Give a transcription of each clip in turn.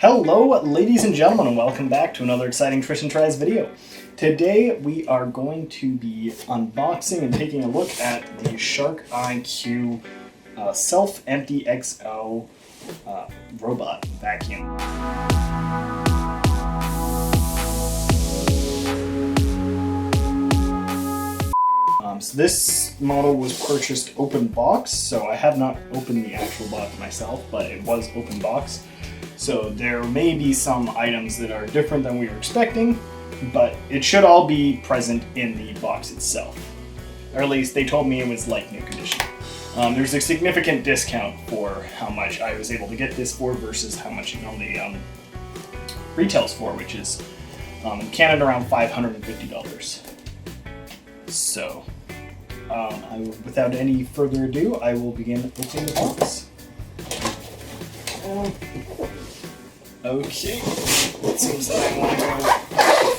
Hello ladies and gentlemen, and welcome back to another exciting Tristan Tries video. Today we are going to be unboxing and taking a look at the Shark IQ Self-Empty XL robot vacuum. So this model was purchased open box, so I have not opened the actual box myself, but it was open box. So there may be some items that are different than we were expecting, but it should all be present in the box itself. Or at least they told me it was like new condition. There's a significant discount for how much I was able to get this for versus how much it normally retails for, which is in Canada around $550. So, without any further ado, I will begin opening the box. Okay, it seems that I want to go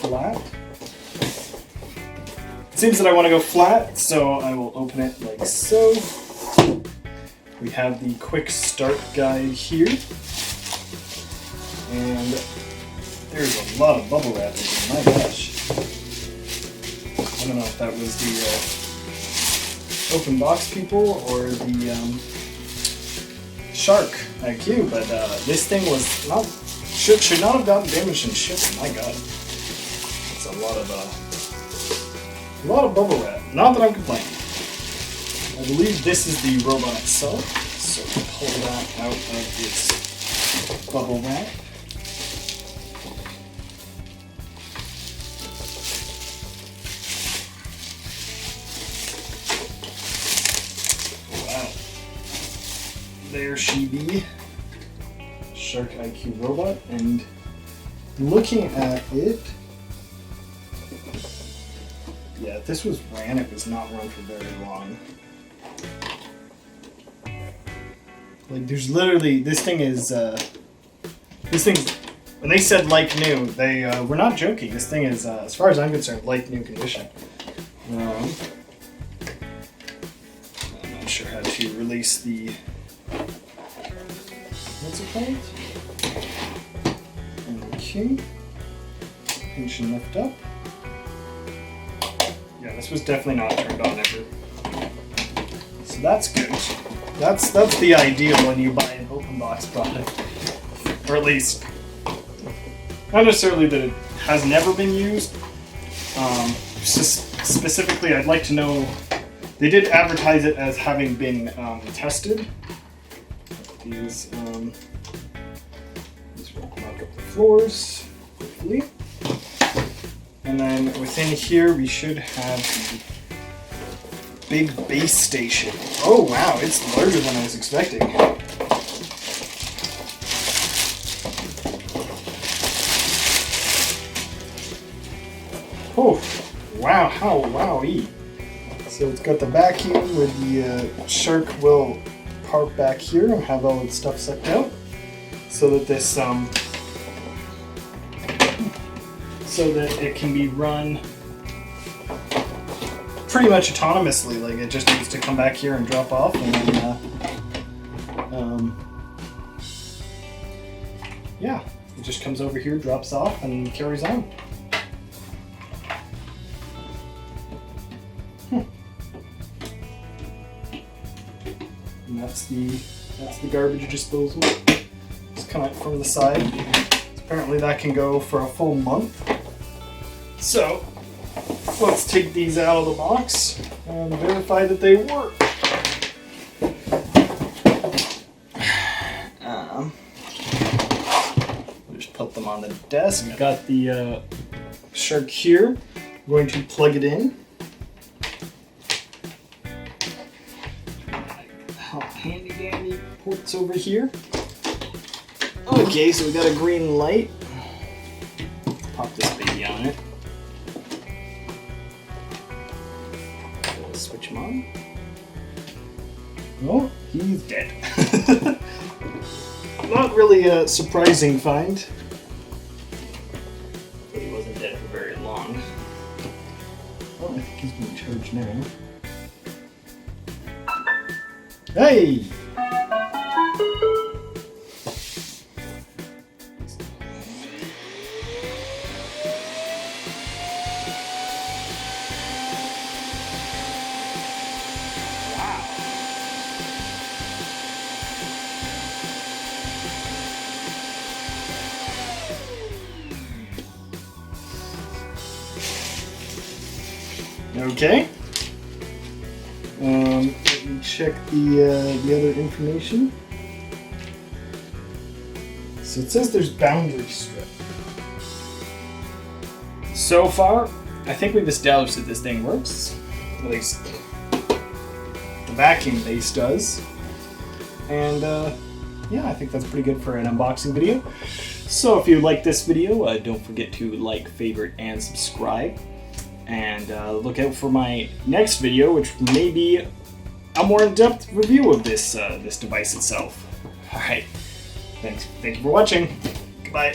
flat. It seems that I want to go flat, so I will open it like so. We have the quick start guide here. And there's a lot of bubble wrap in here, my gosh. I don't know if that was the open box people or the Shark IQ, but this thing was not should not have gotten damaged in shipping. My God, it's a lot of bubble wrap. Not that I'm complaining. I believe this is the robot itself, so pull that out of its bubble wrap. There she be, Shark IQ robot, and looking at it, yeah, if this was ran, it was not run for very long. Like, there's literally, this thing's, when they said like new, they were not joking. This thing is, as far as I'm concerned, like new condition. I'm not sure how to release the, what's it called? Okay. Pinch and lift up. Yeah, this was definitely not turned on ever. So that's good. That's the ideal when you buy an open box product. Or at least, not necessarily that it has never been used. Specifically, I'd like to know, they did advertise it as having been tested. These will mark up the floors, hopefully. And then within here we should have the big base station. Oh wow, it's larger than I was expecting. Oh, wow, how wowie. So it's got the vacuum with the Shark will park back here and have all its stuff sucked out, so that this so that it can be run pretty much autonomously. Like, it just needs to come back here and drop off, and then yeah, it just comes over here, drops off, and carries on. And that's the garbage disposal. It's come out from the side. Apparently that can go for a full month. So let's take these out of the box and verify that they work. We'll just put them on the desk. I've got the Shark here. I'm going to plug it in. Handy dandy ports over here. Okay, so we got a green light. Pop this baby on it. Switch him on. Oh, he's dead. Not really a surprising find. But he wasn't dead for very long. Oh, I think he's being charged now. Hey! Okay. Let me check the other information. So it says there's boundary strip. So far, I think we've established that this thing works. At least the vacuum base does. And yeah, I think that's pretty good for an unboxing video. So if you like this video, don't forget to like, favorite, and subscribe. And look out for my next video, which may be a more in-depth review of this this device itself. All right, thank you for watching. Goodbye.